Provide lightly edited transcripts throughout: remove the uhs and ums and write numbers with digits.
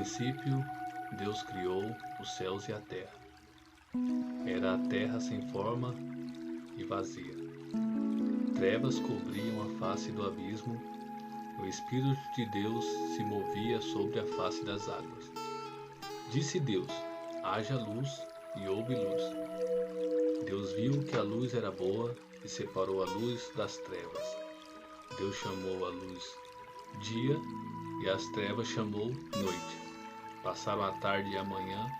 princípio, Deus criou os céus e a terra. Era a terra sem forma e vazia. Trevas cobriam a face do abismo, e o Espírito de Deus se movia sobre a face das águas. Disse Deus: haja luz, e houve luz. Deus viu que a luz era boa e separou a luz das trevas. Deus chamou a luz dia e as trevas chamou noite. Passaram a tarde e a manhã.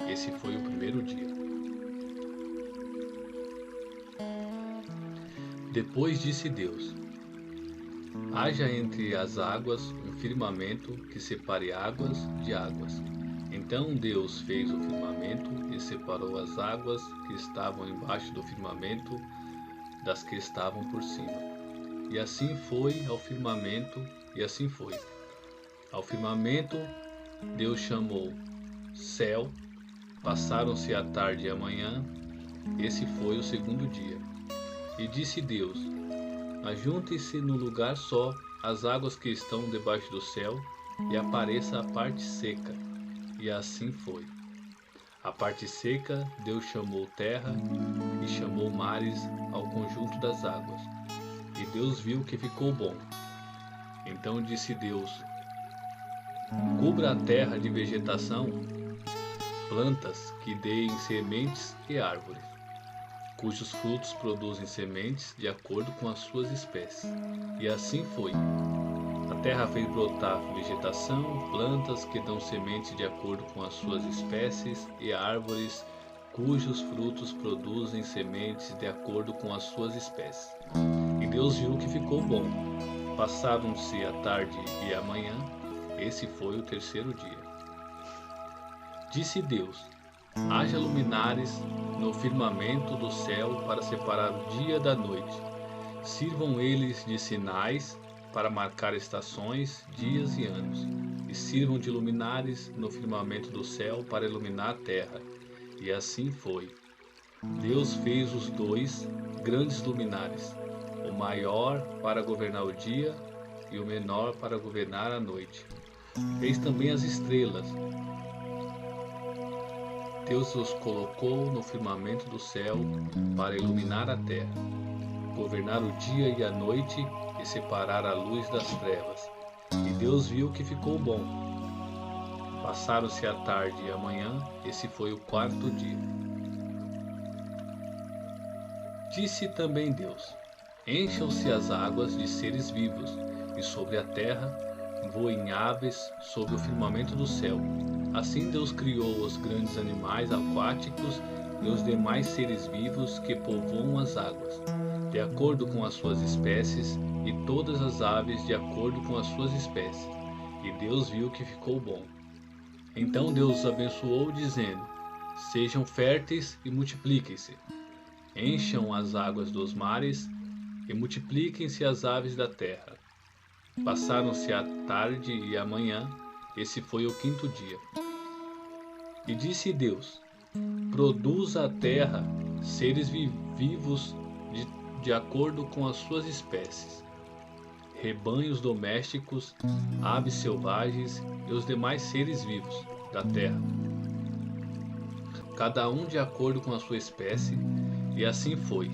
Esse foi o primeiro dia. Depois disse Deus: haja entre as águas um firmamento que separe águas de águas. Então Deus fez o firmamento e separou as águas que estavam embaixo do firmamento das que estavam por cima. E assim foi ao firmamento, e assim foi. Ao firmamento Deus chamou céu. Passaram-se a tarde e a manhã. Esse foi o segundo dia. E disse Deus: ajuntem-se no lugar só as águas que estão debaixo do céu, e apareça a parte seca. E assim foi. A parte seca Deus chamou terra, e chamou mares ao conjunto das águas. E Deus viu que ficou bom. Então disse Deus: cubra a terra de vegetação, plantas que deem sementes e árvores, cujos frutos produzem sementes de acordo com as suas espécies. E assim foi. A terra fez brotar vegetação, plantas que dão sementes de acordo com as suas espécies, e árvores cujos frutos produzem sementes de acordo com as suas espécies. E Deus viu que ficou bom. Passaram-se a tarde e a manhã. Esse foi o terceiro dia. Disse Deus: haja luminares no firmamento do céu para separar o dia da noite. Sirvam eles de sinais para marcar estações, dias e anos. E sirvam de luminares no firmamento do céu para iluminar a terra. E assim foi. Deus fez os dois grandes luminares, o maior para governar o dia e o menor para governar a noite. Fez também as estrelas. Deus os colocou no firmamento do céu para iluminar a terra, governar o dia e a noite e separar a luz das trevas. E Deus viu que ficou bom. Passaram-se a tarde e a manhã. Esse foi o quarto dia. Disse também Deus: encham-se as águas de seres vivos, e sobre a terra voem aves sobre o firmamento do céu. Assim Deus criou os grandes animais aquáticos e os demais seres vivos que povoam as águas, de acordo com as suas espécies, e todas as aves de acordo com as suas espécies. E Deus viu que ficou bom. Então Deus os abençoou, dizendo: sejam férteis e multipliquem-se. Encham as águas dos mares e multipliquem-se as aves da terra. Passaram-se a tarde e a manhã. Esse foi o quinto dia. E disse Deus: produza a terra seres vivos de acordo com as suas espécies, rebanhos domésticos, aves selvagens e os demais seres vivos da terra, cada um de acordo com a sua espécie. E assim foi.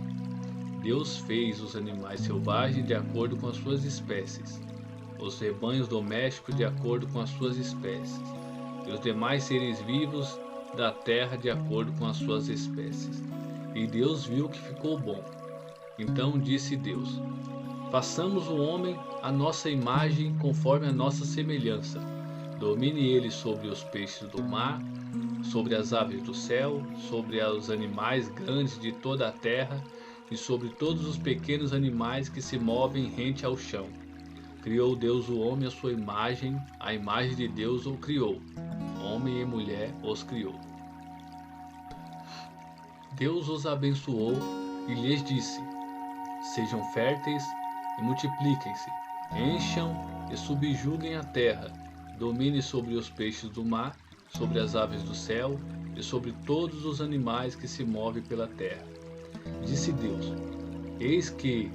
Deus fez os animais selvagens de acordo com as suas espécies, os rebanhos domésticos de acordo com as suas espécies, e os demais seres vivos da terra de acordo com as suas espécies. E Deus viu que ficou bom. Então disse Deus: façamos o homem à nossa imagem, conforme a nossa semelhança. Domine ele sobre os peixes do mar, sobre as aves do céu, sobre os animais grandes de toda a terra, e sobre todos os pequenos animais que se movem rente ao chão. Criou Deus o homem à sua imagem, a imagem de Deus o criou. Homem e mulher os criou. Deus os abençoou e lhes disse: sejam férteis e multipliquem-se, encham e subjuguem a terra, domine sobre os peixes do mar, sobre as aves do céu e sobre todos os animais que se movem pela terra. Disse Deus: eis que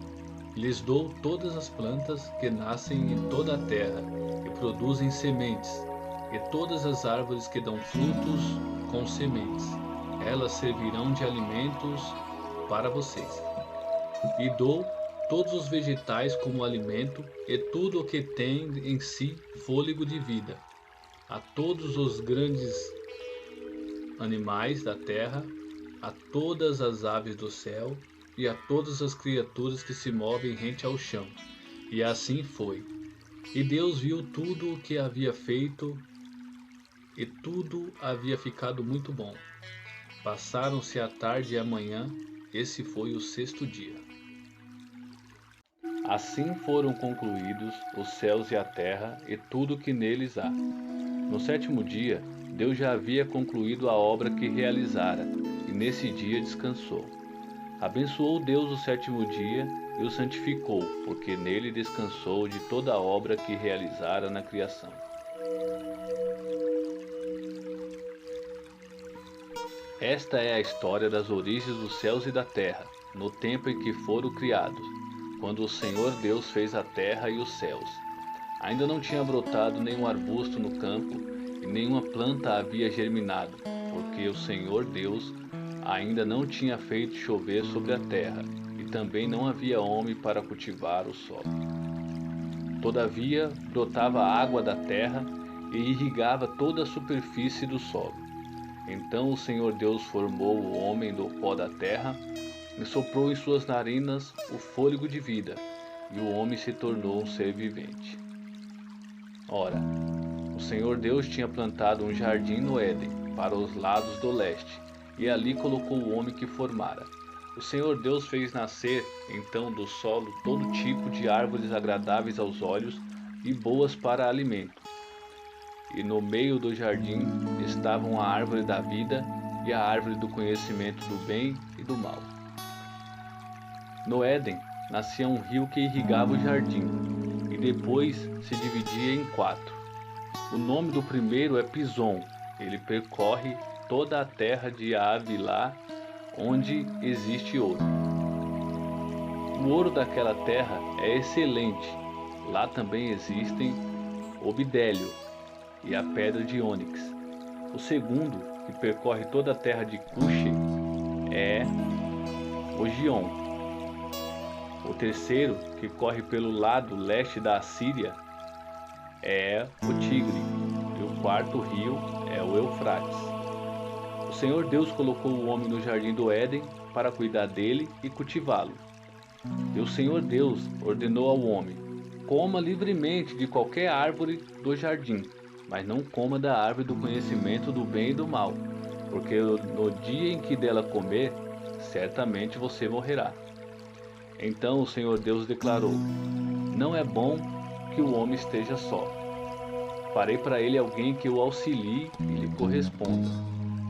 lhes dou todas as plantas que nascem em toda a terra e produzem sementes, e todas as árvores que dão frutos com sementes, elas servirão de alimentos para vocês. E dou todos os vegetais como alimento, e tudo o que tem em si fôlego de vida, a todos os grandes animais da terra, a todas as aves do céu e a todas as criaturas que se movem rente ao chão. E assim foi. E Deus viu tudo o que havia feito, e tudo havia ficado muito bom. Passaram-se a tarde e a manhã, esse foi o sexto dia. Assim foram concluídos os céus e a terra e tudo o que neles há. No sétimo dia, Deus já havia concluído a obra que realizara, e nesse dia descansou. Abençoou Deus o sétimo dia e o santificou, porque nele descansou de toda a obra que realizara na criação. Esta é a história das origens dos céus e da terra, no tempo em que foram criados, quando o Senhor Deus fez a terra e os céus. Ainda não tinha brotado nenhum arbusto no campo, e nenhuma planta havia germinado, porque o Senhor Deus ainda não tinha feito chover sobre a terra, e também não havia homem para cultivar o solo. Todavia, brotava água da terra e irrigava toda a superfície do solo. Então o Senhor Deus formou o homem do pó da terra e soprou em suas narinas o fôlego de vida, e o homem se tornou um ser vivente. Ora, o Senhor Deus tinha plantado um jardim no Éden, para os lados do leste, e ali colocou o homem que formara. O Senhor Deus fez nascer, então, do solo todo tipo de árvores agradáveis aos olhos e boas para alimento. E no meio do jardim estavam a árvore da vida e a árvore do conhecimento do bem e do mal. No Éden nascia um rio que irrigava o jardim, e depois se dividia em 4. O nome do primeiro é Pison. Ele percorre toda a terra de Havilá, onde existe ouro. O ouro daquela terra é excelente. Lá também existem o bidélio e a pedra de ônix. O segundo, que percorre toda a terra de Cuxi, é o Gion. O terceiro, que corre pelo lado leste da Assíria, é o Tigre, e o quarto rio é o Eufrates. O Senhor Deus colocou o homem no jardim do Éden para cuidar dele e cultivá-lo. E o Senhor Deus ordenou ao homem: coma livremente de qualquer árvore do jardim, mas não coma da árvore do conhecimento do bem e do mal, porque no dia em que dela comer, certamente você morrerá. Então o Senhor Deus declarou: não é bom que o homem esteja só. Farei para ele alguém que o auxilie e lhe corresponda.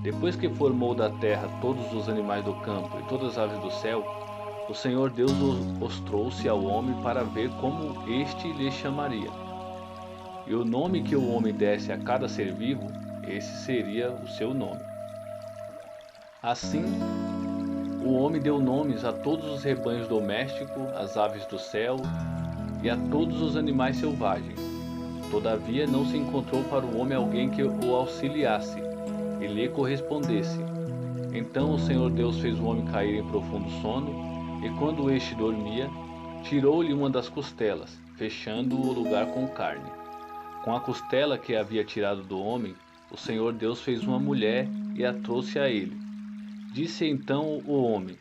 Depois que formou da terra todos os animais do campo e todas as aves do céu, o Senhor Deus os trouxe ao homem para ver como este lhe chamaria. E o nome que o homem desse a cada ser vivo, esse seria o seu nome. Assim, o homem deu nomes a todos os rebanhos domésticos, às aves do céu e a todos os animais selvagens. Todavia não se encontrou para o homem alguém que o auxiliasse e lhe correspondesse. Então o Senhor Deus fez o homem cair em profundo sono, e quando este dormia, tirou-lhe uma das costelas, fechando o lugar com carne. Com a costela que havia tirado do homem, o Senhor Deus fez uma mulher e a trouxe a ele. Disse então o homem: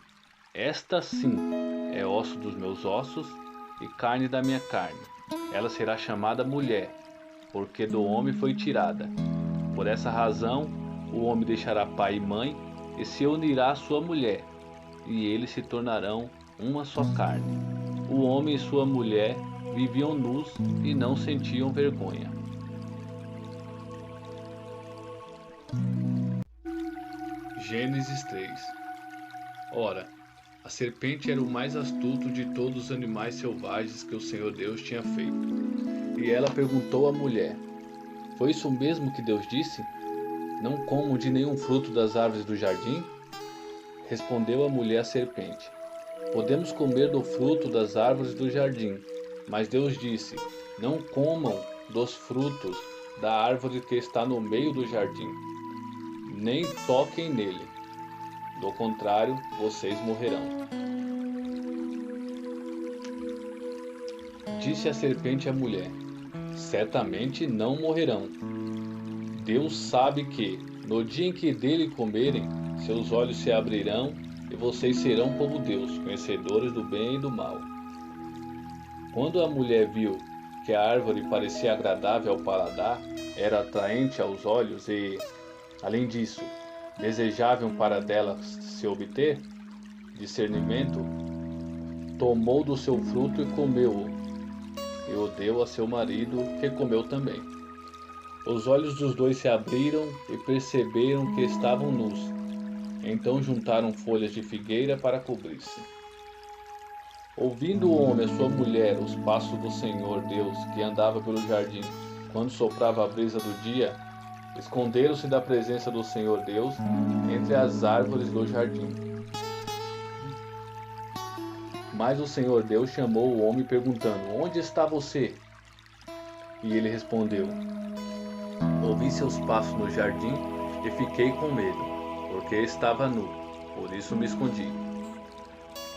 esta sim é osso dos meus ossos e carne da minha carne. Ela será chamada mulher, porque do homem foi tirada. Por essa razão, o homem deixará pai e mãe e se unirá à sua mulher, e eles se tornarão uma só carne. O homem e sua mulher viviam nus e não sentiam vergonha. Gênesis 3. Ora, a serpente era o mais astuto de todos os animais selvagens que o Senhor Deus tinha feito. E ela perguntou à mulher: foi isso mesmo que Deus disse? Não comam de nenhum fruto das árvores do jardim? Respondeu a mulher à serpente: podemos comer do fruto das árvores do jardim. Mas Deus disse: não comam dos frutos da árvore que está no meio do jardim, nem toquem nele, do contrário, vocês morrerão. Disse a serpente à mulher: certamente não morrerão. Deus sabe que, no dia em que dele comerem, seus olhos se abrirão e vocês serão como Deus, conhecedores do bem e do mal. Quando a mulher viu que a árvore parecia agradável ao paladar, era atraente aos olhos e, além disso, desejável para dela se obter discernimento, tomou do seu fruto e comeu-o, e o deu a seu marido, que comeu também. Os olhos dos dois se abriram e perceberam que estavam nus. Então juntaram folhas de figueira para cobrir-se. Ouvindo o homem e sua mulher os passos do Senhor Deus que andava pelo jardim, quando soprava a brisa do dia, esconderam-se da presença do Senhor Deus entre as árvores do jardim. Mas o Senhor Deus chamou o homem perguntando: onde está você? E ele respondeu: ouvi seus passos no jardim e fiquei com medo, porque estava nu, por isso me escondi.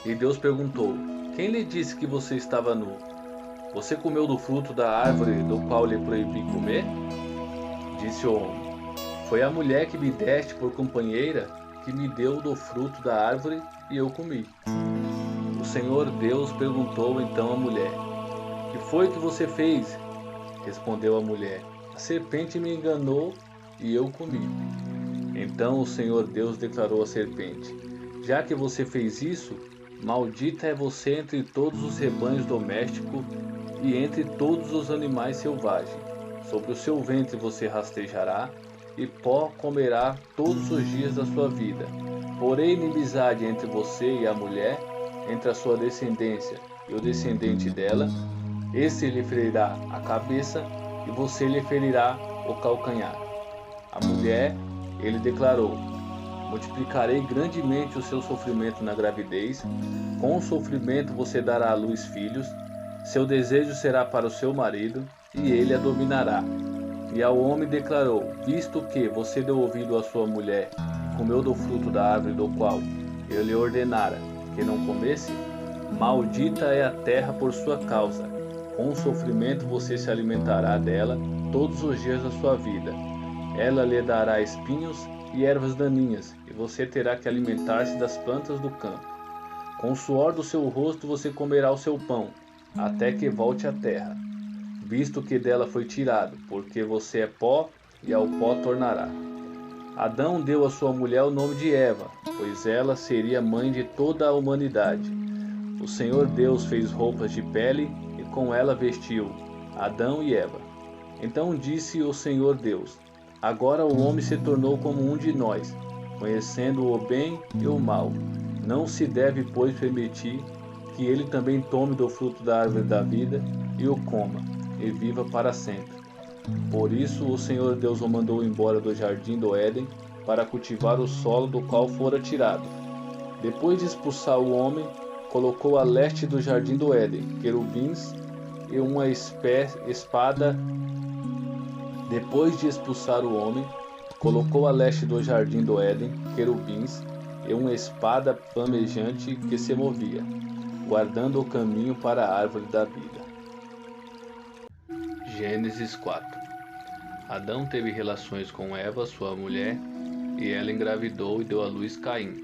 E Deus perguntou: quem lhe disse que você estava nu? Você comeu do fruto da árvore do qual lhe proibi comer? Disse o homem: foi a mulher que me deste por companheira que me deu do fruto da árvore e eu comi. O Senhor Deus perguntou então à mulher: que foi que você fez? Respondeu a mulher: a serpente me enganou e eu comi. Então o Senhor Deus declarou à serpente: já que você fez isso, maldita é você entre todos os rebanhos domésticos e entre todos os animais selvagens. Sobre o seu ventre você rastejará, e pó comerá todos os dias da sua vida. Porém, inimizade entre você e a mulher, entre a sua descendência e o descendente dela. Esse lhe ferirá a cabeça, e você lhe ferirá o calcanhar. A mulher, ele declarou: multiplicarei grandemente o seu sofrimento na gravidez. Com o sofrimento você dará à luz filhos. Seu desejo será para o seu marido, e ele a dominará. E ao homem declarou: visto que você deu ouvido à sua mulher, e comeu do fruto da árvore do qual eu lhe ordenara que não comesse, maldita é a terra por sua causa. Com o sofrimento você se alimentará dela todos os dias da sua vida. Ela lhe dará espinhos e ervas daninhas, e você terá que alimentar-se das plantas do campo. Com o suor do seu rosto você comerá o seu pão, até que volte à terra, visto que dela foi tirado, porque você é pó, e ao pó tornará. Adão deu à sua mulher o nome de Eva, pois ela seria mãe de toda a humanidade. O Senhor Deus fez roupas de pele, e com ela vestiu Adão e Eva. Então disse o Senhor Deus: agora o homem se tornou como um de nós, conhecendo o bem e o mal. Não se deve, pois, permitir que ele também tome do fruto da árvore da vida e o coma, e viva para sempre. Por isso o Senhor Deus o mandou embora do jardim do Éden para cultivar o solo do qual fora tirado. Depois de expulsar o homem, colocou a leste do jardim do Éden querubins e uma espada. Depois de expulsar o homem, colocou a leste do jardim do Éden querubins e uma espada flamejante que se movia, guardando o caminho para a árvore da vida. Gênesis 4. Adão teve relações com Eva, sua mulher, e ela engravidou e deu à luz Caim.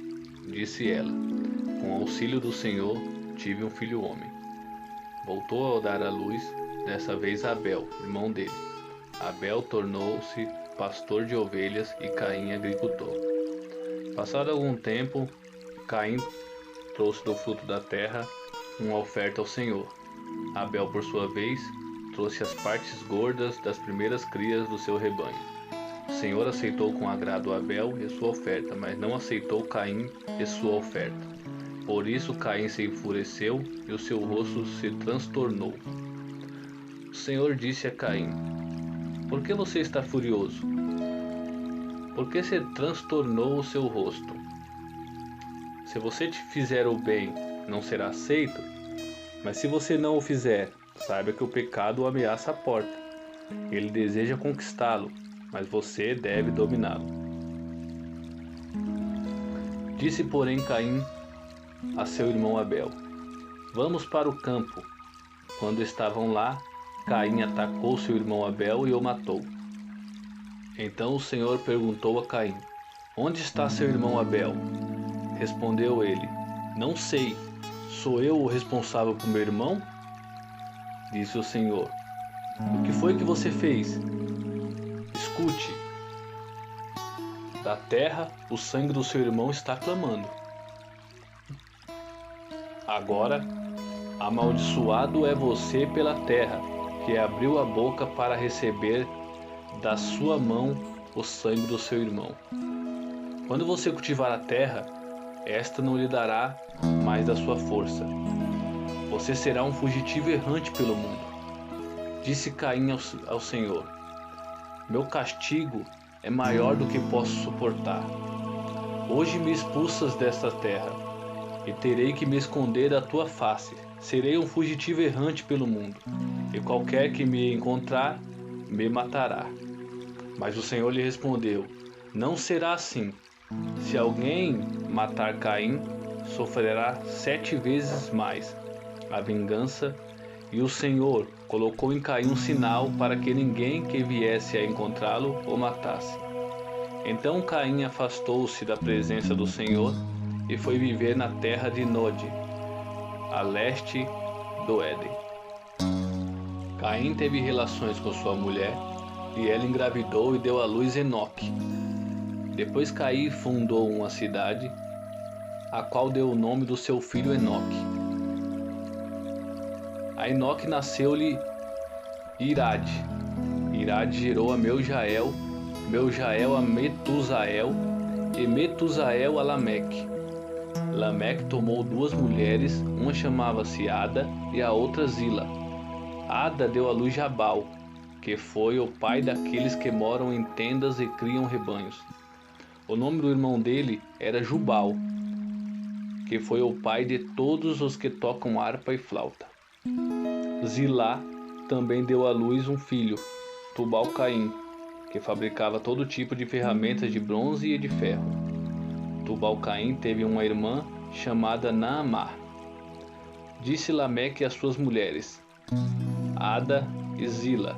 Disse ela: com auxílio do Senhor tive um filho homem. Voltou a dar à luz, dessa vez a Abel, irmão dele. Abel tornou-se pastor de ovelhas e Caim agricultor. Passado algum tempo, Caim trouxe do fruto da terra uma oferta ao Senhor. Abel, por sua vez, trouxe as partes gordas das primeiras crias do seu rebanho. O Senhor aceitou com agrado Abel e sua oferta, mas não aceitou Caim e sua oferta. Por isso Caim se enfureceu e o seu rosto se transtornou. O Senhor disse a Caim: por que você está furioso? Por que se transtornou o seu rosto? Se você te fizer o bem, não será aceito? Mas se você não o fizer, saiba que o pecado o ameaça a porta. Ele deseja conquistá-lo, mas você deve dominá-lo. Disse, porém, Caim a seu irmão Abel: Vamos para o campo. Quando estavam lá, Caim atacou seu irmão Abel e o matou. Então o Senhor perguntou a Caim: Onde está seu irmão Abel? Respondeu ele: Não sei. Sou eu o responsável por meu irmão? Disse o Senhor: O que foi que você fez? Escute. Da terra, o sangue do seu irmão está clamando. Agora, amaldiçoado é você pela terra, que abriu a boca para receber da sua mão o sangue do seu irmão. Quando você cultivar a terra, esta não lhe dará mais da sua força. Você será um fugitivo errante pelo mundo. Disse Caim ao Senhor: Meu castigo é maior do que posso suportar. Hoje me expulsas desta terra, e terei que me esconder da tua face. Serei um fugitivo errante pelo mundo, e qualquer que me encontrar, me matará. Mas o Senhor lhe respondeu: Não será assim. Se alguém matar Caim, sofrerá 7 vezes mais a vingança. E o Senhor colocou em Caim um sinal para que ninguém que viesse a encontrá-lo o matasse. Então Caim afastou-se da presença do Senhor e foi viver na terra de Nod, a leste do Éden. Caim teve relações com sua mulher, e ela engravidou e deu à luz Enoque. Depois Caim fundou uma cidade, a qual deu o nome do seu filho Enoque. A Enoque nasceu-lhe Irade. Irade gerou a Meujael, Meujael a Metusael, e Metusael a Lameque. Lameque tomou 2 mulheres, uma chamava-se Ada e a outra Zila. Ada deu à luz Jabal, que foi o pai daqueles que moram em tendas e criam rebanhos. O nome do irmão dele era Jubal, que foi o pai de todos os que tocam harpa e flauta. Zilá também deu à luz um filho, Tubal-Caim, que fabricava todo tipo de ferramentas de bronze e de ferro. Tubal-Caim teve uma irmã chamada Naamá. Disse Lameque às suas mulheres, Ada e Zila: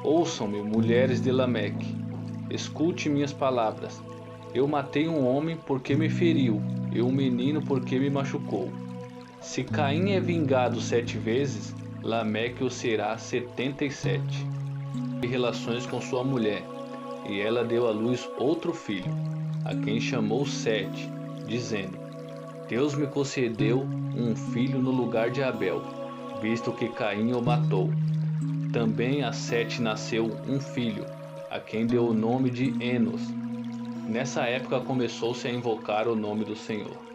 Ouçam-me, mulheres de Lameque, escute minhas palavras. Eu matei um homem porque me feriu, e um menino porque me machucou. Se Caim é vingado 7 vezes, Lameque o será 77. Teve relações com sua mulher, e ela deu à luz outro filho, a quem chamou Sete, dizendo: Deus me concedeu um filho no lugar de Abel, visto que Caim o matou. Também a Sete nasceu um filho, a quem deu o nome de Enos. Nessa época começou-se a invocar o nome do Senhor.